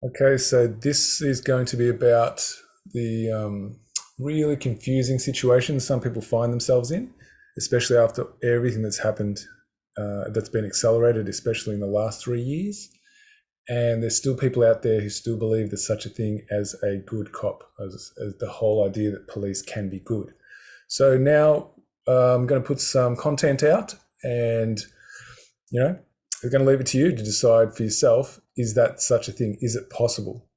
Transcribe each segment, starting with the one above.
Okay, so this is going to be about the really confusing situations some people find themselves in, especially after everything that's happened, that's been accelerated, especially in the last 3 years. And there's still people out there who still believe there's such a thing as a good cop, as the whole idea that police can be good. So now I'm going to put some content out, and I'm going to leave it to you to decide for yourself, is that such a thing? Is it possible?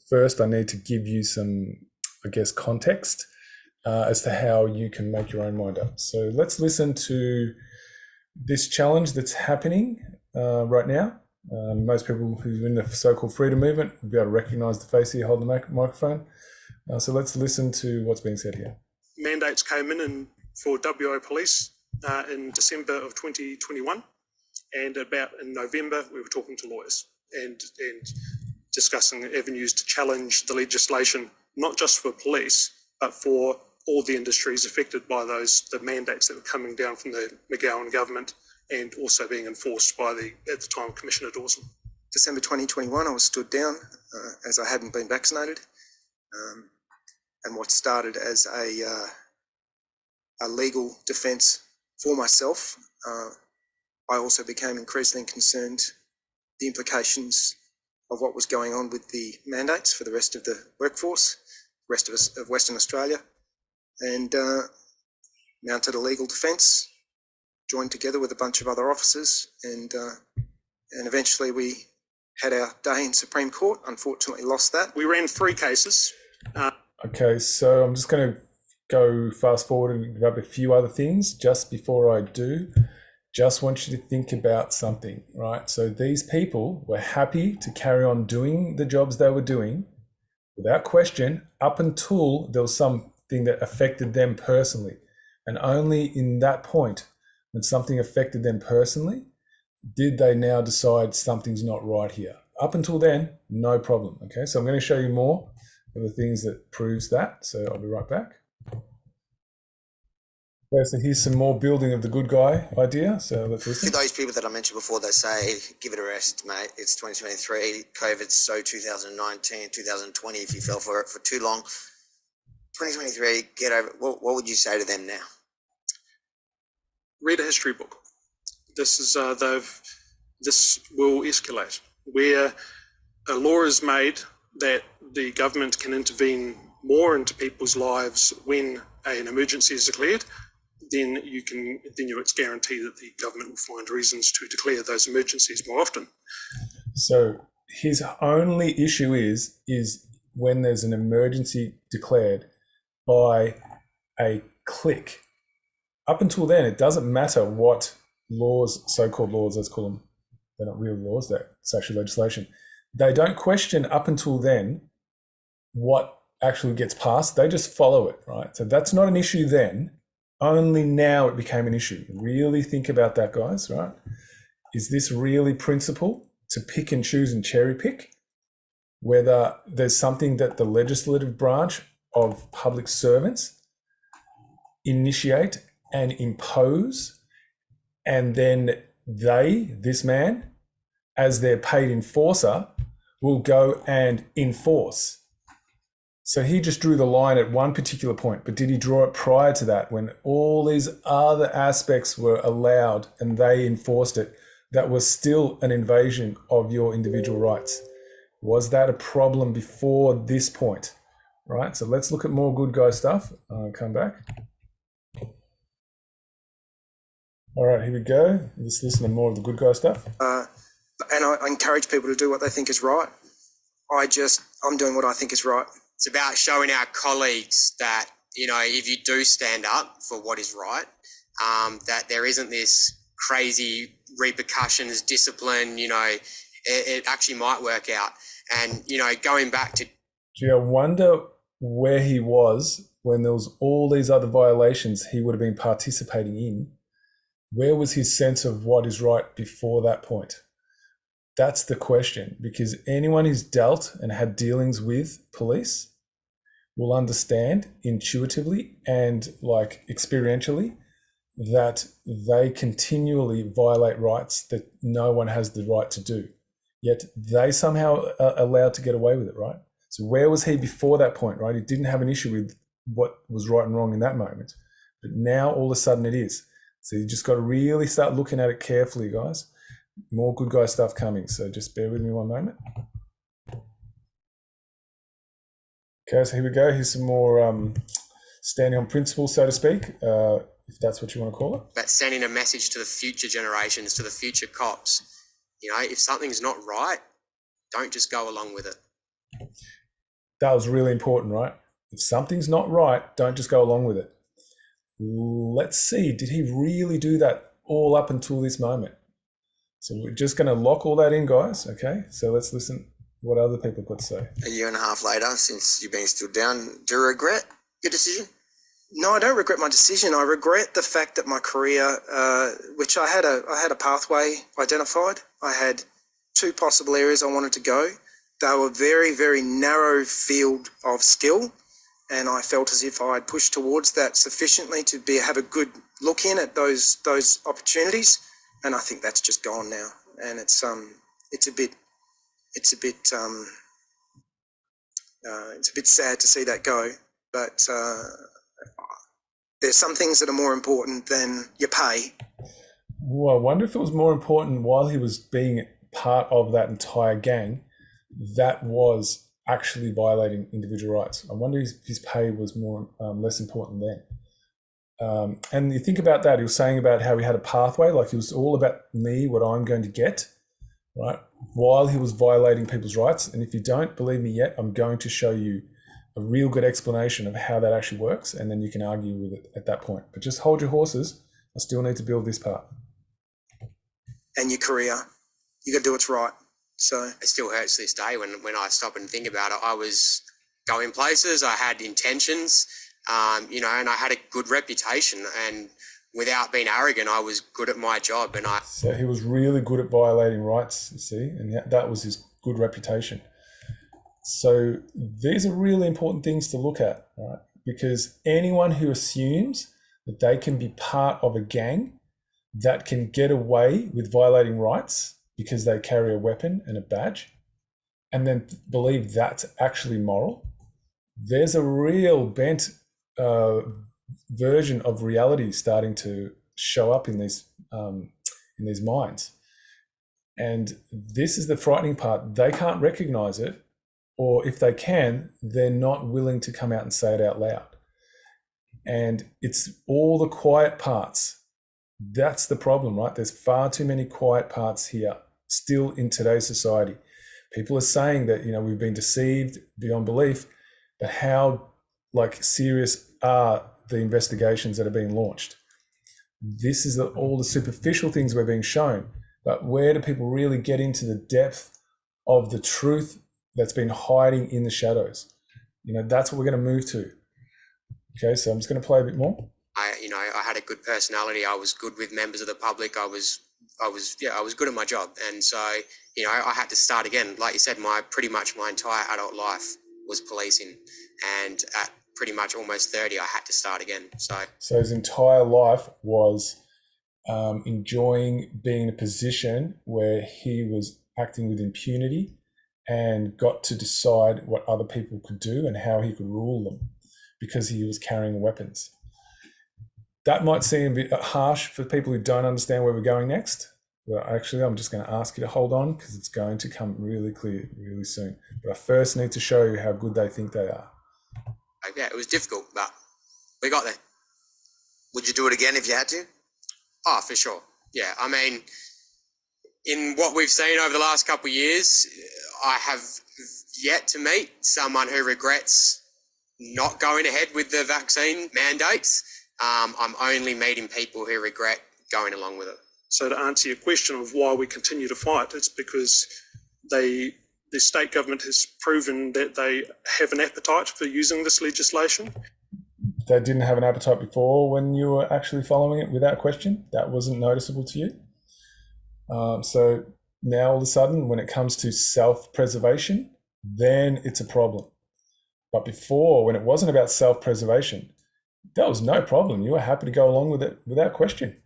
First, I need to give you some, I guess, context as to how you can make your own mind up. So let's listen to this challenge that's happening right now. Most people who are in the so-called freedom movement will be able to recognize the face here holding the microphone. So let's listen to what's being said here. Mandates came in for WA Police in December of 2021, and about in November we were talking to lawyers and discussing avenues to challenge the legislation, not just for police, but for all the industries affected by the mandates that were coming down from the McGowan government and also being enforced by at the time, Commissioner Dawson. December 2021, I was stood down as I hadn't been vaccinated. And what started as a legal defence for myself, I also became increasingly concerned the implications of what was going on with the mandates for the rest of the workforce, rest of us of Western Australia, and mounted a legal defence, joined together with a bunch of other officers, and eventually we had our day in Supreme Court. Unfortunately, lost that. We ran 3 cases. Okay, so I'm just going to go fast forward and grab a few other things. Just before I do, just want you to think about something, right? So these people were happy to carry on doing the jobs they were doing without question up until there was something that affected them personally. And only in that point, when something affected them personally, did they now decide something's not right here. Up until then, no problem. Okay, so I'm going to show you more of the things that proves that. So I'll be right back. Okay, so here's some more building of the good guy idea. So let's listen. For those people that I mentioned before, they say, give it a rest, mate. It's 2023. COVID's so 2019, 2020, if you fell for it for too long. 2023, get over it. What would you say to them now? Read a history book. This will escalate. Where a law is made that the government can intervene more into people's lives when an emergency is declared, then it's guaranteed that the government will find reasons to declare those emergencies more often. So his only issue is when there's an emergency declared by a clique. Up until then, it doesn't matter what laws, so-called laws, let's call them, they're not real laws, they're actually legislation. They don't question up until then what actually gets passed. They just follow it, right? So that's not an issue then. Only now it became an issue. Really think about that, guys, right? Is this really principle to pick and choose and cherry pick? Whether there's something that the legislative branch of public servants initiate and impose, and then this man, as their paid enforcer, will go and enforce. So he just drew the line at one particular point, but did he draw it prior to that when all these other aspects were allowed and they enforced it? That was still an invasion of your individual rights. Was that a problem before this point? Right, so let's look at more good guy stuff. Come back. All right, here we go. Let's listen to more of the good guy stuff. And I encourage people to do what they think is right. I'm doing what I think is right. It's about showing our colleagues that, if you do stand up for what is right, that there isn't this crazy repercussions, discipline, it actually might work out. And, going back to... Gee, I wonder where he was when there was all these other violations he would have been participating in. Where was his sense of what is right before that point? That's the question, because anyone who's dealt and had dealings with police will understand intuitively and experientially that they continually violate rights that no one has the right to do. yet they somehow are allowed to get away with it, right? So where was he before that point, right? He didn't have an issue with what was right and wrong in that moment, but now all of a sudden it is. So you just got to really start looking at it carefully, guys. More good guy stuff coming, so just bear with me one moment. Okay, so here we go. Here's some more standing on principle, so to speak, if that's what you want to call it. But sending a message to the future generations, to the future cops, if something's not right, don't just go along with it. That was really important, right? If something's not right, don't just go along with it. Let's see, did he really do that all up until this moment? So we're just going to lock all that in, guys, okay? So let's listen what other people got to say. A year and a half later, since you've been stood down, do you regret your decision? No, I don't regret my decision. I regret the fact that my career, which I had a pathway identified. I had 2 possible areas I wanted to go. They were very, very narrow field of skill, and I felt as if I had pushed towards that sufficiently to have a good look in at those opportunities. And I think that's just gone now, and it's a bit sad to see that go. But there's some things that are more important than your pay. Well, I wonder if it was more important while he was being part of that entire gang, that was actually violating individual rights. I wonder if his pay was less important then. And you think about that, he was saying about how he had a pathway, like it was all about me, what I'm going to get, right? While he was violating people's rights. And if you don't believe me yet, I'm going to show you a real good explanation of how that actually works, and then you can argue with it at that point. But just hold your horses. I still need to build this part. And your career, you got to do what's right. So it still hurts to this day when I stop and think about it. I was going places, I had intentions, and I had a good reputation, and without being arrogant, I was good at my job. So he was really good at violating rights, you see, and that was his good reputation. So these are really important things to look at, right? Because anyone who assumes that they can be part of a gang that can get away with violating rights because they carry a weapon and a badge, and then believe that's actually moral, there's a real bent version of reality starting to show up in these minds. And this is the frightening part. They can't recognize it, or if they can, they're not willing to come out and say it out loud. And it's all the quiet parts. That's the problem, right? There's far too many quiet parts here still in today's society. People are saying that, we've been deceived beyond belief, but how serious are the investigations that are being launched? This is all the superficial things we're being shown, but where do people really get into the depth of the truth that's been hiding in the shadows? That's what we're going to move to. Okay, so I'm just going to play a bit more. I had a good personality. I was good with members of the public. I was good at my job. And so, I had to start again. Like you said, pretty much my entire adult life was policing. And at pretty much almost 30, I had to start again. So his entire life was enjoying being in a position where he was acting with impunity and got to decide what other people could do and how he could rule them because he was carrying weapons. That might seem a bit harsh for people who don't understand where we're going next. But actually, I'm just going to ask you to hold on because it's going to come really clear really soon. But I first need to show you how good they think they are. Yeah, it was difficult, but we got there. Would you do it again if you had to? Oh, for sure. Yeah, I mean, in what we've seen over the last couple of years, I have yet to meet someone who regrets not going ahead with the vaccine mandates. I'm only meeting people who regret going along with it. So to answer your question of why we continue to fight, it's because the state government has proven that they have an appetite for using this legislation. They didn't have an appetite before when you were actually following it without question. That wasn't noticeable to you. So now all of a sudden, when it comes to self-preservation, then it's a problem. But before, when it wasn't about self-preservation, that was no problem. You were happy to go along with it without question.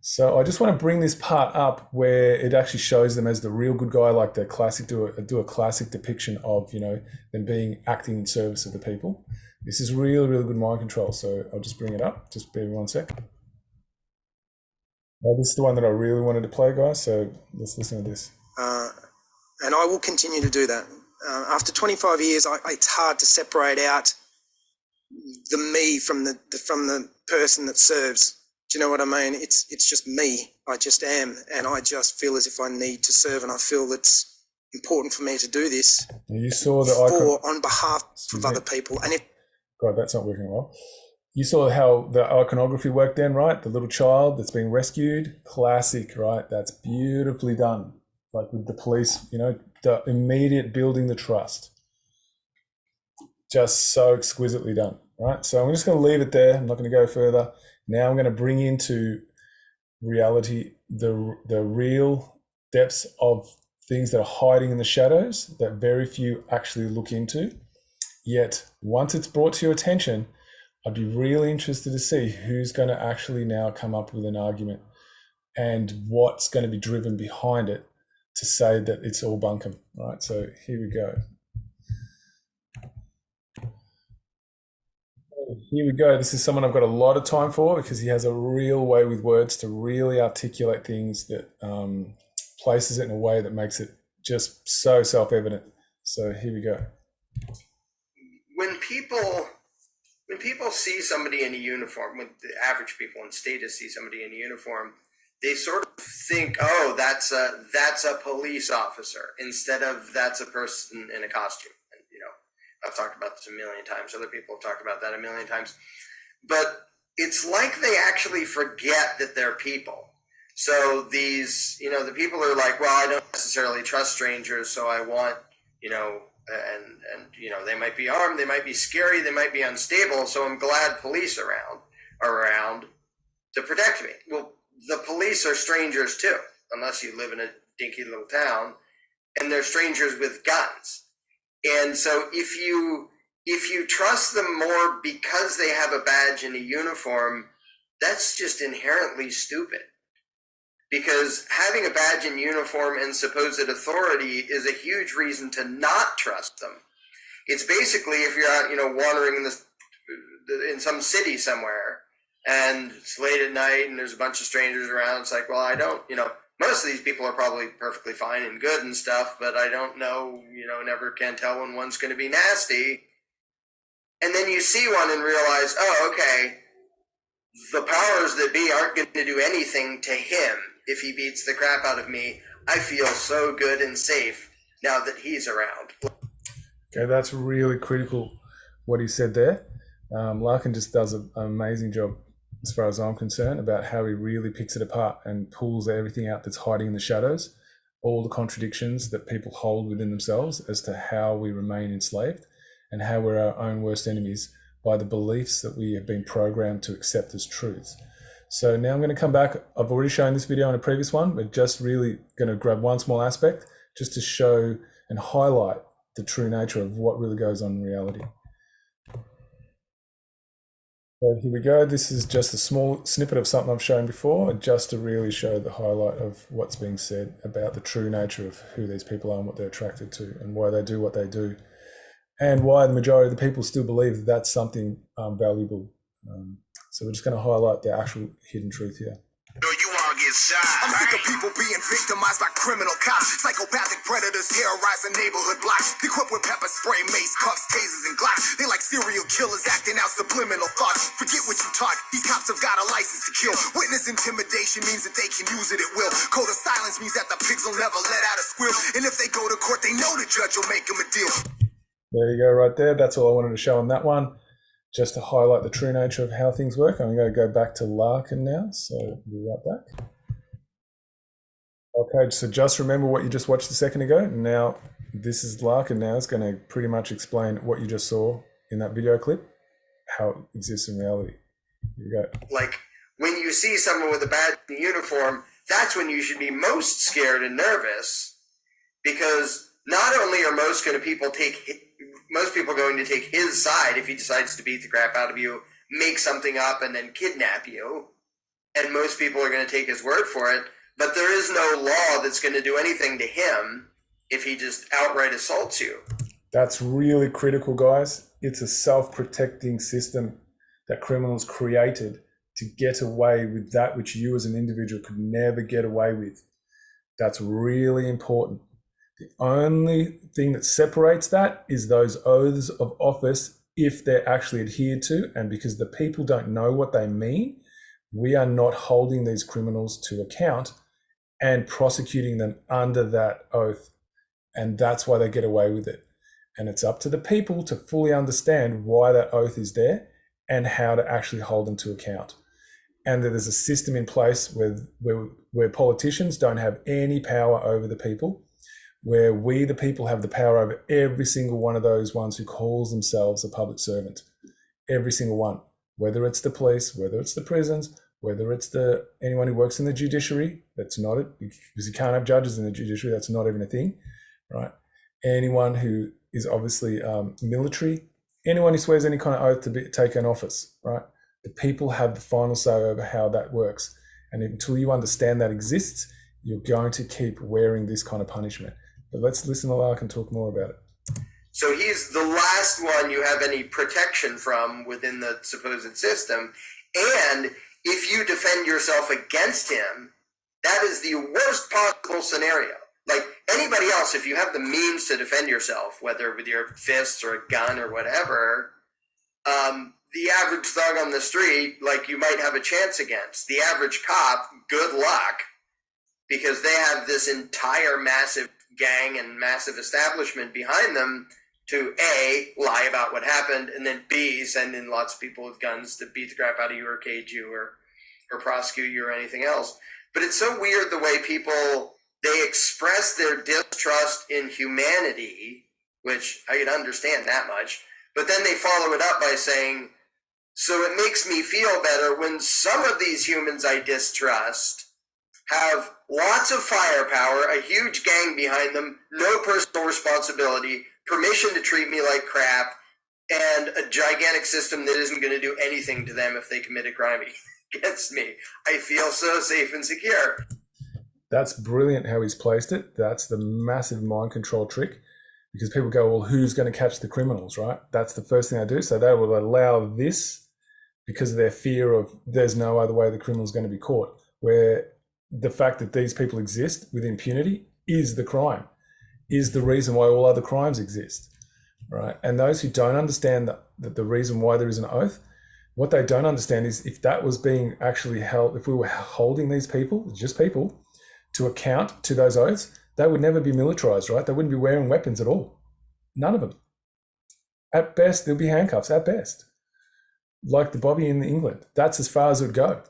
So I just want to bring this part up where it actually shows them as the real good guy, like the classic, do a classic depiction of, them acting in service of the people. This is really, really good mind control. So I'll just bring it up. Just bear with me 1 sec. Well, this is the one that I really wanted to play, guys. So let's listen to this. And I will continue to do that. After 25 years, it's hard to separate out the me from the person that serves. Do you know what I mean? It's just me. I just am, and I just feel as if I need to serve, and I feel it's important for me to do this. You saw the on behalf of other people, and if God, that's not working well. You saw how the iconography worked then, right? The little child that's being rescued, classic, right? That's beautifully done. Like with the police, the immediate building the trust. Just so exquisitely done, right? So I'm just going to leave it there. I'm not going to go further. Now I'm going to bring into reality the real depths of things that are hiding in the shadows that very few actually look into. Yet once it's brought to your attention, I'd be really interested to see who's going to actually now come up with an argument and what's going to be driven behind it to say that it's all bunkum, right? So here we go. Here we go. This is someone I've got a lot of time for because he has a real way with words to really articulate things that places it in a way that makes it just so self-evident. So here we go. When people see somebody in a uniform, when the average people in status see somebody in a uniform, they sort of think, oh, that's a police officer, instead of that's a person in a costume. And, I've talked about this a million times. Other people have talked about that a million times. But it's like they actually forget that they're people. So these, the people are like, well, I don't necessarily trust strangers, so I want, and they might be armed, they might be scary, they might be unstable, so I'm glad police are around to protect me. Well, the police are strangers too, unless you live in a dinky little town, and they're strangers with guns. And so if you trust them more because they have a badge and a uniform, that's just inherently stupid. Because having a badge and uniform and supposed authority is a huge reason to not trust them. It's basically if you're out, wandering in some city somewhere, and it's late at night and there's a bunch of strangers around. It's like, well, I don't, most of these people are probably perfectly fine and good and stuff, but I don't know, never can tell when one's going to be nasty. And then you see one and realize, oh, okay, the powers that be aren't going to do anything to him if he beats the crap out of me. I feel so good and safe now that he's around. Okay, that's really critical what he said there. Larkin just does an amazing job as far as I'm concerned about how he really picks it apart and pulls everything out that's hiding in the shadows, all the contradictions that people hold within themselves as to how we remain enslaved and how we're our own worst enemies by the beliefs that we have been programmed to accept as truths. So now I'm going to come back. I've already shown this video in a previous one, but just really going to grab one small aspect just to show and highlight the true nature of what really goes on in reality. So here we go. This is just a small snippet of something I've shown before, just to really show the highlight of what's being said about the true nature of who these people are and what they're attracted to and why they do what they do, and why the majority of the people still believe that that's something valuable. So we're just going to highlight the actual hidden truth here. I'm sick of people being victimized by criminal cops, psychopathic predators terrorizing neighborhood blocks, equipped with pepper spray, mace, cuffs, tasers, and glocks. They like serial killers acting out subliminal thoughts. Forget what you taught. These cops have got a license to kill. Witness intimidation means that they can use it at will. Code of silence means that the pigs will never let out a squeal. And if they go to court, they know the judge will make them a deal. There you go, right there. That's all I wanted to show on that one, just to highlight the true nature of how things work. I'm going to go back to Larkin now, so we'll be right back. Okay, so just remember what you just watched a second ago. Now, this is Larkin now. It's going to pretty much explain what you just saw in that video clip, how it exists in reality. Here we go. Like, when you see someone with a badge and uniform, that's when you should be most scared and nervous, because not only are most people going to take his side if he decides to beat the crap out of you, make something up, and then kidnap you. and most people are going to take his word for it. But there is no law that's going to do anything to him if he just outright assaults you. That's really critical, guys. It's a self-protecting system that criminals created to get away with that which you as an individual could never get away with. That's really important. The only thing that separates that is those oaths of office, if they're actually adhered to, and because the people don't know what they mean, we are not holding these criminals to account and prosecuting them under that oath. And that's why they get away with it. And it's up to the people to fully understand why that oath is there and how to actually hold them to account. And that there's a system in place where politicians don't have any power over the people, where we, the people, have the power over every single one of those ones who calls themselves a public servant. Every single one, whether it's the police, whether it's the prisons, whether it's anyone who works in the judiciary. That's not it, because you can't have judges in the judiciary. That's not even a thing, right? Anyone who is obviously military, anyone who swears any kind of oath to take an office, right? The people have the final say over how that works. And until you understand that exists, you're going to keep wearing this kind of punishment. But let's listen to Larkin talk more about it. So he's the last one you have any protection from within the supposed system. And if you defend yourself against him, that is the worst possible scenario. Like anybody else, if you have the means to defend yourself, whether with your fists or a gun or whatever, the average thug on the street, like you might have a chance against. The average cop, good luck, because they have this entire massive gang and massive establishment behind them to A, lie about what happened, and then B, send in lots of people with guns to beat the crap out of you or cage you or prosecute you or anything else. But it's so weird the way people, they express their distrust in humanity, which I can understand that much, but then they follow it up by saying, so it makes me feel better when some of these humans I distrust have lots of firepower, a huge gang behind them, no personal responsibility, permission to treat me like crap, and a gigantic system that isn't going to do anything to them if they commit a crime against me. I feel so safe and secure. That's brilliant how he's placed it. That's the massive mind control trick, because people go, well, who's going to catch the criminals, right? That's the first thing they do. So they will allow this because of their fear of there's no other way the criminal's going to be caught, where the fact that these people exist with impunity is the crime, is the reason why all other crimes exist, right? And those who don't understand that the reason why there is an oath, what they don't understand is if that was being actually held, if we were holding these people, just people, to account to those oaths, they would never be militarized, right? They wouldn't be wearing weapons at all. None of them. At best, there'll be handcuffs, at best. Like the Bobby in England. That's as far as it would go.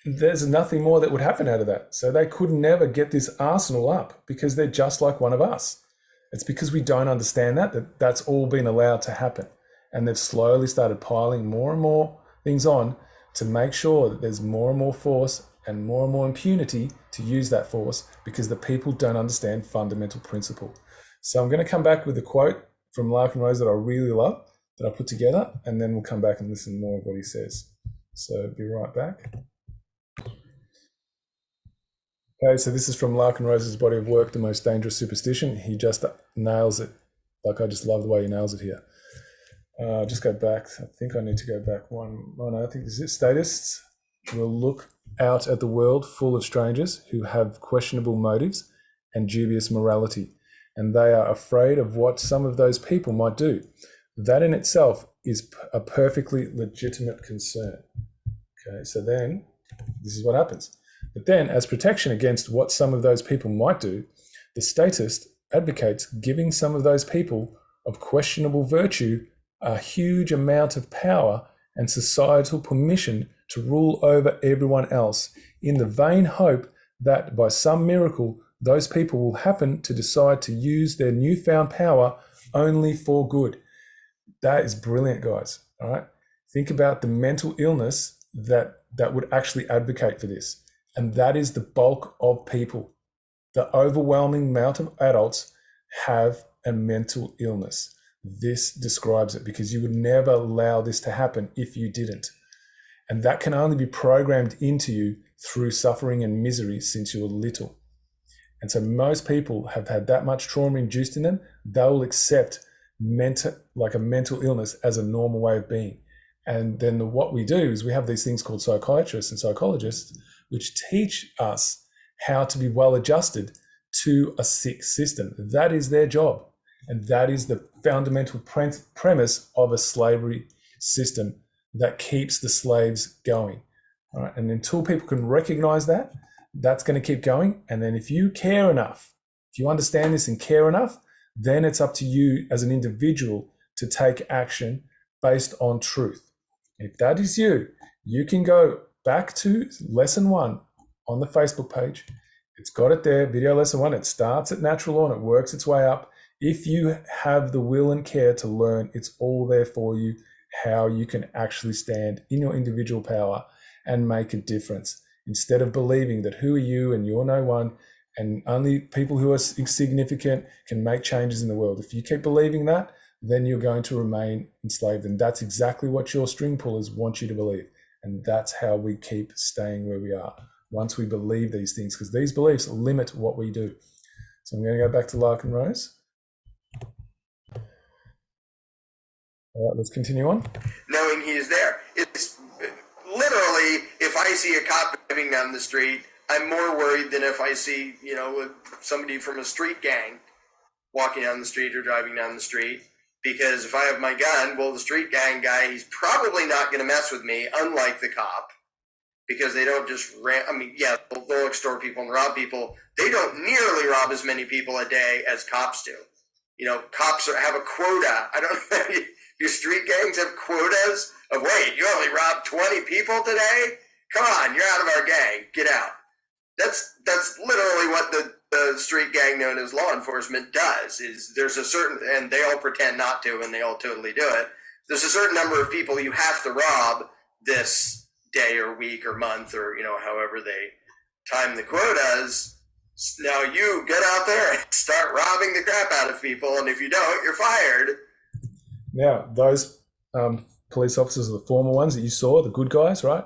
There's nothing more that would happen out of that. So they could never get this arsenal up because they're just like one of us. It's because we don't understand that's all been allowed to happen. And they've slowly started piling more and more things on to make sure that there's more and more force and more impunity to use that force because the people don't understand fundamental principle. So I'm going to come back with a quote from Larkin Rose that I really love, that I put together, and then we'll come back and listen more of what he says. So be right back. Okay, so this is from Larkin Rose's body of work, The Most Dangerous Superstition. He just nails it. Like, I just love the way he nails it here. Just go back. I think I need to go back one. Oh no, I think this is it. Statists will look out at the world full of strangers who have questionable motives and dubious morality, and they are afraid of what some of those people might do. That in itself is a perfectly legitimate concern. Okay, so then this is what happens. But then, as protection against what some of those people might do, the statist advocates giving some of those people of questionable virtue a huge amount of power and societal permission to rule over everyone else, in the vain hope that by some miracle those people will happen to decide to use their newfound power only for good. That is brilliant, guys. All right. Think about the mental illness that would actually advocate for this. And that is the bulk of people. The overwhelming amount of adults have a mental illness. This describes it, because you would never allow this to happen if you didn't. And that can only be programmed into you through suffering and misery since you were little. And so most people have had that much trauma induced in them, they will accept a mental illness as a normal way of being. And then what we do is we have these things called psychiatrists and psychologists, which teach us how to be well adjusted to a sick system. That is their job. And that is the fundamental premise of a slavery system that keeps the slaves going. All right? And until people can recognize that, that's going to keep going. And then if you care enough, if you understand this and care enough, then it's up to you as an individual to take action based on truth. If that is you, you can go back to lesson 1 on the Facebook page. It's got it there, video lesson 1. It starts at natural law and it works its way up. If you have the will and care to learn, it's all there for you, how you can actually stand in your individual power and make a difference. Instead of believing that who are you and you're no one and only people who are insignificant can make changes in the world. If you keep believing that, then you're going to remain enslaved. And that's exactly what your string pullers want you to believe. And that's how we keep staying where we are, once we believe these things, because these beliefs limit what we do. So I'm going to go back to Lark and Rose. All right, let's continue on. Knowing he is there. It's literally, if I see a cop driving down the street, I'm more worried than if I see, somebody from a street gang walking down the street or driving down the street. Because if I have my gun, well, the street gang guy, he's probably not going to mess with me, unlike the cop. Because they don't just they'll extort people and rob people. They don't nearly rob as many people a day as cops do. Cops have a quota. I don't know. Your street gangs have quotas of, wait, you only robbed 20 people today? Come on, you're out of our gang. Get out. That's literally what the street gang known as law enforcement does. Is there's a certain, and they all pretend not to, and they all totally do it. There's a certain number of people you have to rob this day or week or month or, however they time the quotas. Now you get out there and start robbing the crap out of people, and if you don't, you're fired. Now, those police officers are the former ones that you saw, the good guys, right?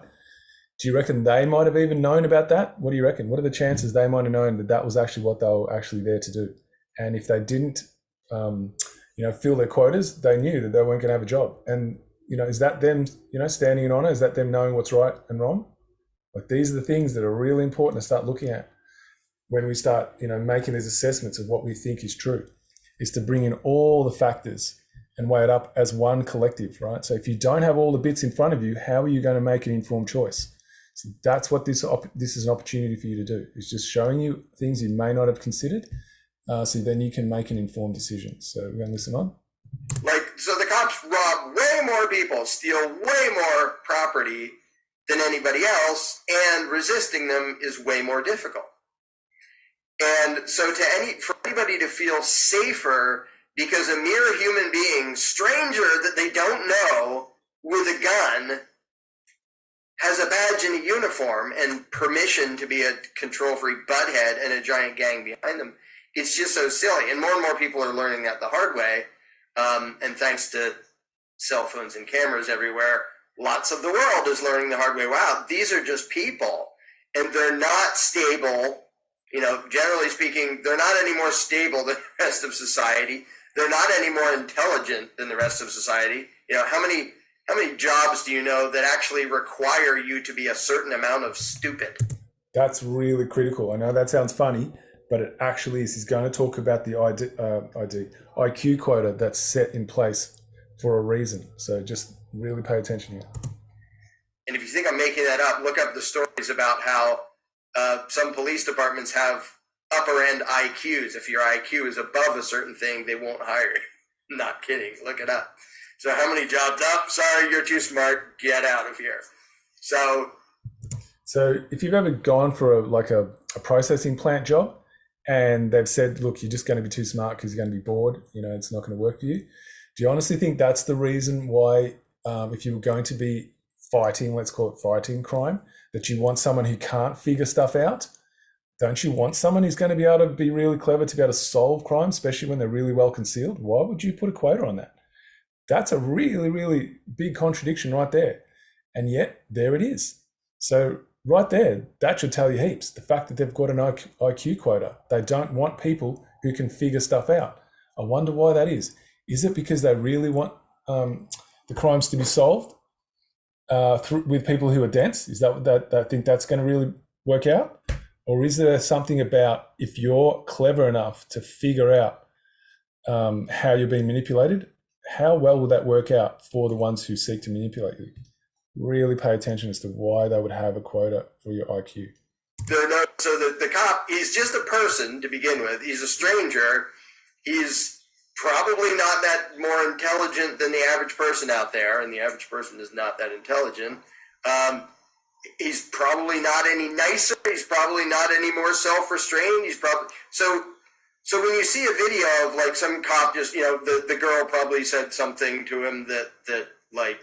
Do you reckon they might have even known about that? What do you reckon? What are the chances they might have known that that was actually what they were actually there to do? And if they didn't, fill their quotas, they knew that they weren't going to have a job. And, is that them, standing in honor? Is that them knowing what's right and wrong? Like, these are the things that are really important to start looking at when we start, making these assessments of what we think is true, is to bring in all the factors and weigh it up as one collective, right? So if you don't have all the bits in front of you, how are you going to make an informed choice? So that's what this is an opportunity for you to do. It's just showing you things you may not have considered, so then you can make an informed decision. So we're going to listen on. So the cops rob way more people, steal way more property than anybody else, and resisting them is way more difficult. And so for anybody to feel safer because a mere human being, stranger that they don't know, with a gun, has a badge and a uniform and permission to be a control-freak butthead and a giant gang behind them, it's just so silly. And more people are learning that the hard way. And thanks to cell phones and cameras everywhere, lots of the world is learning the hard way. Wow, these are just people. And they're not stable. Generally speaking, they're not any more stable than the rest of society. They're not any more intelligent than the rest of society. How many jobs do you know that actually require you to be a certain amount of stupid? That's really critical. I know that sounds funny, but it actually is. He's going to talk about the IQ quota that's set in place for a reason. So just really pay attention here. And if you think I'm making that up, look up the stories about how some police departments have upper end IQs. If your IQ is above a certain thing, they won't hire you. Not kidding. Look it up. So how many jobs up? Sorry, you're too smart. Get out of here. So if you've ever gone for a processing plant job and they've said, look, you're just going to be too smart because you're going to be bored, it's not going to work for you. Do you honestly think that's the reason why, if you were going to be fighting, let's call it fighting crime, that you want someone who can't figure stuff out? Don't you want someone who's going to be able to be really clever to be able to solve crime, especially when they're really well concealed? Why would you put a quota on that? That's a really, really big contradiction right there. And yet there it is. So right there, that should tell you heaps. The fact that they've got an IQ quota. They don't want people who can figure stuff out. I wonder why that is. Is it because they really want the crimes to be solved with people who are dense? Is that they think that's going to really work out? Or is there something about if you're clever enough to figure out how you're being manipulated, how well will that work out for the ones who seek to manipulate you? Really pay attention as to why they would have a quota for your IQ. So the cop, he's just a person to begin with. He's a stranger. He's probably not that more intelligent than the average person out there, and the average person is not that intelligent. He's probably not any nicer. He's probably not any more self-restrained. He's probably so when you see a video of like some cop just, the girl probably said something to him that like,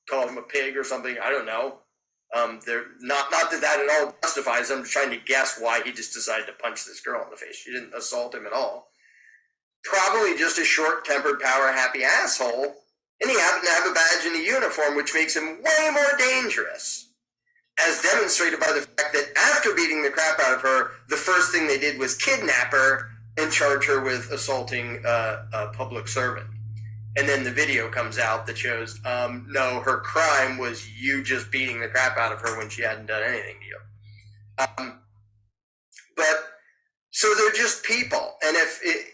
called him a pig or something. I don't know. They're not that at all justifies. I'm trying to guess why he just decided to punch this girl in the face. She didn't assault him at all. Probably just a short-tempered, power-happy asshole. And he happened to have a badge and a uniform, which makes him way more dangerous, as demonstrated by the fact that after beating the crap out of her, the first thing they did was kidnap her and charge her with assaulting a public servant. And then the video comes out that shows, no, her crime was you just beating the crap out of her when she hadn't done anything to you. But so they're just people. And if it,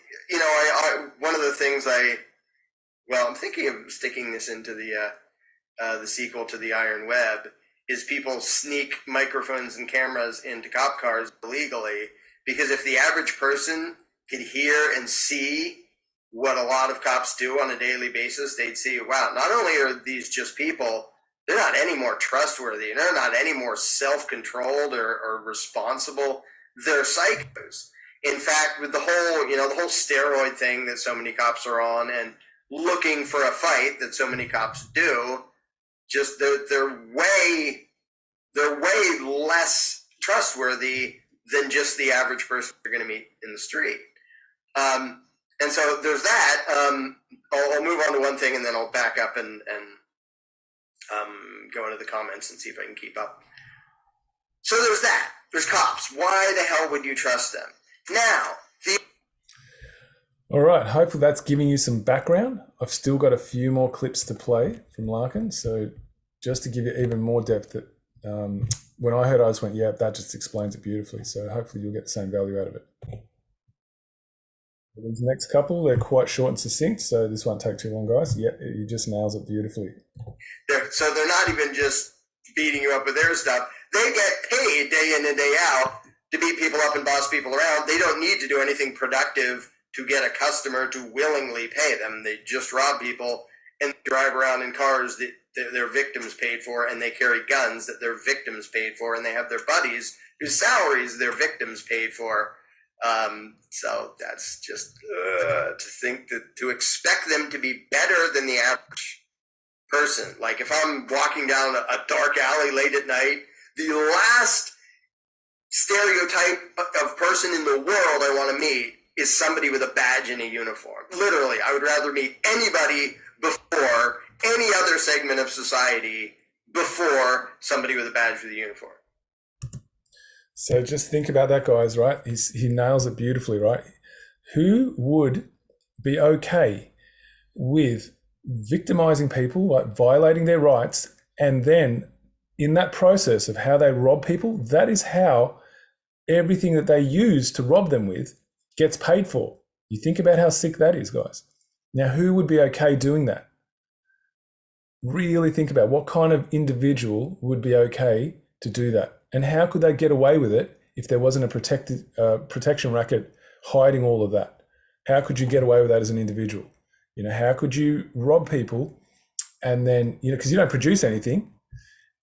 one of the things I'm thinking of sticking this into the sequel to the Iron Web, is people sneak microphones and cameras into cop cars illegally, because if the average person could hear and see what a lot of cops do on a daily basis, they'd see, wow, not only are these just people, they're not any more trustworthy, and they're not any more self-controlled or responsible. They're psychos. In fact, with the whole steroid thing that so many cops are on and looking for a fight that so many cops do, just they're way less trustworthy than just the average person you're going to meet in the street. And so there's that. I'll move on to one thing and then I'll back up and go into the comments and see if I can keep up. So there's that. There's cops. Why the hell would you trust them? Now, all right, hopefully that's giving you some background. I've still got a few more clips to play from Larkin. So just to give you even more depth, that when I heard it, I just went, yeah, that just explains it beautifully. So hopefully you'll get the same value out of it. These next couple, they're quite short and succinct, so this won't take too long, guys. Yeah, he just nails it beautifully. So they're not even just beating you up with their stuff. They get paid day in and day out to beat people up and boss people around. They don't need to do anything productive to get a customer to willingly pay them. They just rob people and drive around in cars that their victims paid for, and they carry guns that their victims paid for, and they have their buddies whose salaries their victims paid for. So that's just to think that to expect them to be better than the average person. Like if I'm walking down a dark alley late at night, the last stereotype of person in the world I want to meet is somebody with a badge and a uniform. Literally, I would rather meet anybody before any other segment of society before somebody with a badge with a uniform. So just think about that, guys, right? He nails it beautifully, right? Who would be okay with victimizing people, like violating their rights, and then in that process of how they rob people, that is how everything that they use to rob them with gets paid for. You think about how sick that is, guys. Now, who would be okay doing that? Really think about what kind of individual would be okay to do that. And how could they get away with it if there wasn't a protection racket hiding all of that? How could you get away with that as an individual? How could you rob people and then, because you don't produce anything,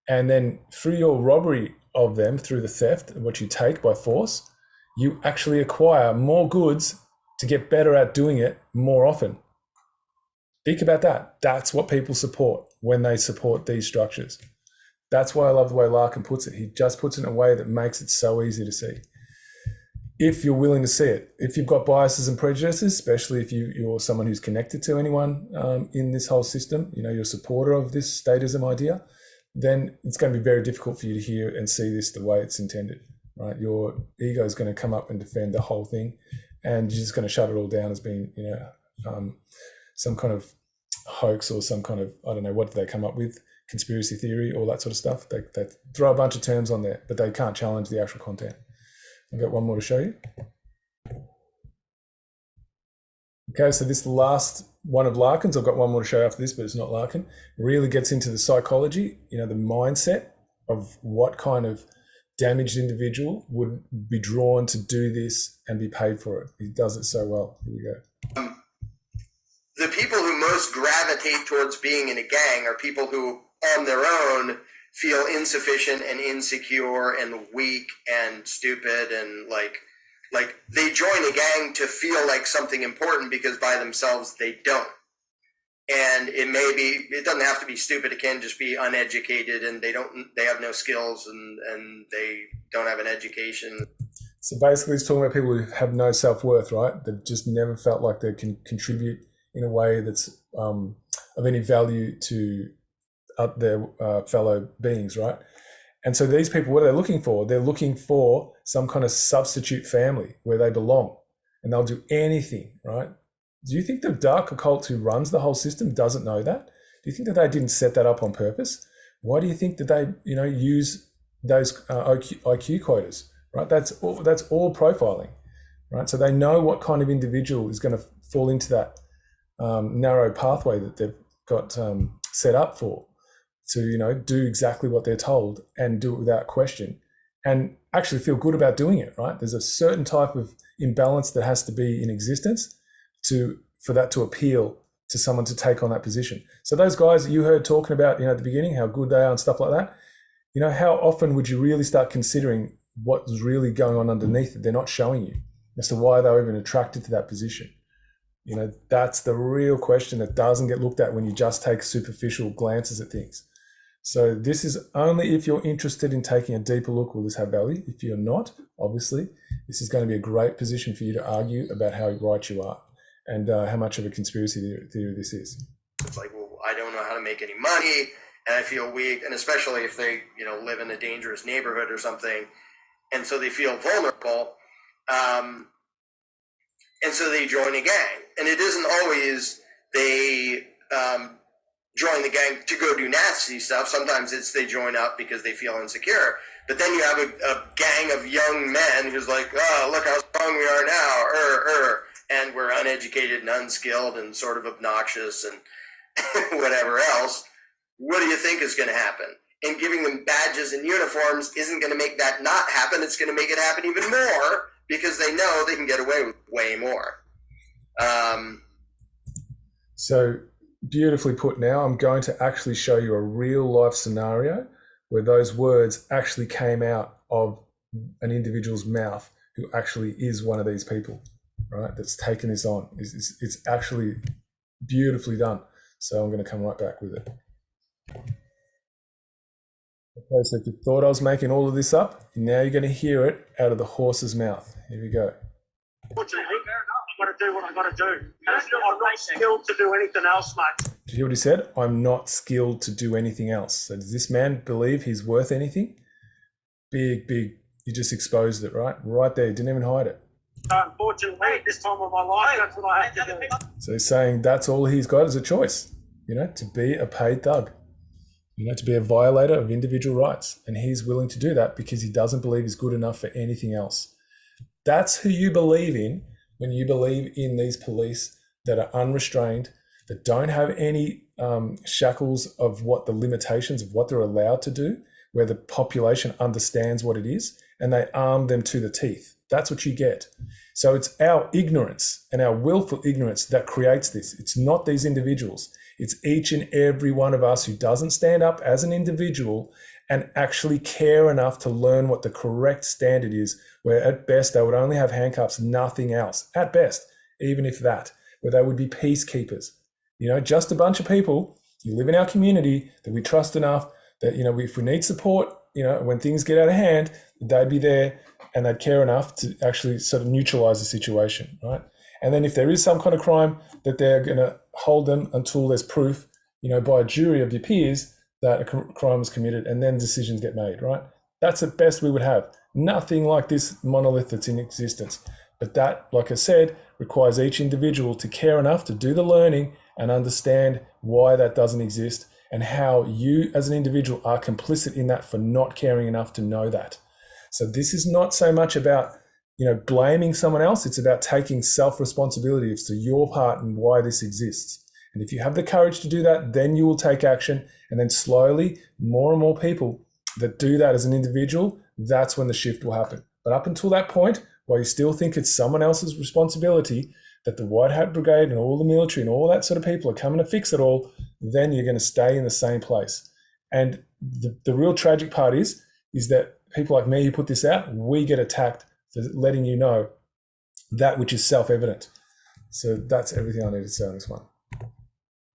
and then through your robbery of them, through the theft, what you take by force, you actually acquire more goods to get better at doing it more often. Think about that. That's what people support when they support these structures. That's why I love the way Larkin puts it. He just puts it in a way that makes it so easy to see. if you're willing to see it. If you've got biases and prejudices, especially if you're someone who's connected to anyone in this whole system, you know, you're a supporter of this statism idea, then it's going to be very difficult for you to hear and see this the way it's intended, right? Your ego is going to come up and defend the whole thing, and you're just going to shut it all down as being, you know, some kind of hoax or some kind of, I don't know, what did they come up with? Conspiracy theory, all that sort of stuff. They throw a bunch of terms on there, but they can't challenge the actual content. I've got one more to show you. Okay, so this last one of Larkin's, I've got one more to show you after this, but it's not Larkin, really gets into the psychology, you know, the mindset of what kind of damaged individual would be drawn to do this and be paid for it. He does it so well. Here we go. The people who most gravitate towards being in a gang are people who, on their own, feel insufficient and insecure and weak and stupid, and like they join a gang to feel like something important because by themselves they don't. And it doesn't have to be stupid. It can just be uneducated and they have no skills and they don't have an education. So basically it's talking about people who have no self-worth, right? They've just never felt like they can contribute in a way that's of any value to their fellow beings, right? And so these people, what are they looking for? They're looking for some kind of substitute family where they belong, and they'll do anything, right? Do you think the dark occult who runs the whole system doesn't know that? Do you think that they didn't set that up on purpose? Why do you think that they, you know, use those IQ quotas, right? That's all profiling, right? So they know what kind of individual is going to fall into that narrow pathway that they've got set up for, to, you know, do exactly what they're told and do it without question and actually feel good about doing it, right? There's a certain type of imbalance that has to be in existence for that to appeal to someone to take on that position. So those guys that you heard talking about, you know, at the beginning, how good they are and stuff like that, you know, how often would you really start considering what's really going on underneath that they're not showing you as to why they're even attracted to that position? You know, that's the real question that doesn't get looked at when you just take superficial glances at things. So this is only if you're interested in taking a deeper look will this have value. If you're not, obviously, this is going to be a great position for you to argue about how right you are and how much of a conspiracy theory this is. It's like, well, I don't know how to make any money and I feel weak, and especially if they, you know, live in a dangerous neighborhood or something, and so they feel vulnerable, and so they join a gang. And it isn't always they join the gang to go do nasty stuff. Sometimes it's they join up because they feel insecure. But then you have a gang of young men who's like, oh, look how strong we are now, and we're uneducated and unskilled and sort of obnoxious and whatever else. What do you think is going to happen? And giving them badges and uniforms isn't going to make that not happen. It's going to make it happen even more because they know they can get away with way more. So beautifully put. Now I'm going to actually show you a real life scenario where those words actually came out of an individual's mouth who actually is one of these people, right? That's taken this on. It's actually beautifully done. So I'm going to come right back with it. Okay, so if you thought I was making all of this up, now you're going to hear it out of the horse's mouth. Here we go. Unfortunately, I've got to do what I've got to do. I'm not skilled to do anything else, mate. Did you hear what he said? I'm not skilled to do anything else. So does this man believe he's worth anything? Big. You just exposed it, right? Right there. Didn't even hide it. Unfortunately, at this time of my life, that's what I have to do. So he's saying that's all he's got is a choice, you know, to be a paid thug, you know, to be a violator of individual rights. And he's willing to do that because he doesn't believe he's good enough for anything else. That's who you believe in when you believe in these police that are unrestrained, that don't have any shackles of what the limitations of what they're allowed to do, where the population understands what it is, and they arm them to the teeth. That's what you get. So it's our ignorance and our willful ignorance that creates this. It's not these individuals. It's each and every one of us who doesn't stand up as an individual and actually care enough to learn what the correct standard is, where at best they would only have handcuffs, nothing else. At best, even if that, where they would be peacekeepers. You know, just a bunch of people, you live in our community that we trust enough that, you know, if we need support, when things get out of hand, they'd be there and they'd care enough to actually sort of neutralize the situation, right? And then if there is some kind of crime, that they're going to hold them until there's proof, by a jury of your peers that a crime was committed, and then decisions get made, right? That's the best we would have. Nothing like this monolith that's in existence. But that, like I said, requires each individual to care enough to do the learning and understand why that doesn't exist and how you as an individual are complicit in that for not caring enough to know that. So this is not so much about, blaming someone else. It's about taking self-responsibility as to your part and why this exists. And if you have the courage to do that, then you will take action. And then slowly, more and more people that do that as an individual, that's when the shift will happen. But up until that point, while you still think it's someone else's responsibility, that the White Hat Brigade and all the military and all that sort of people are coming to fix it all, then you're going to stay in the same place. And the real tragic part is that people like me who put this out, we get attacked for letting you know that which is self-evident. So that's everything I need to say on this one.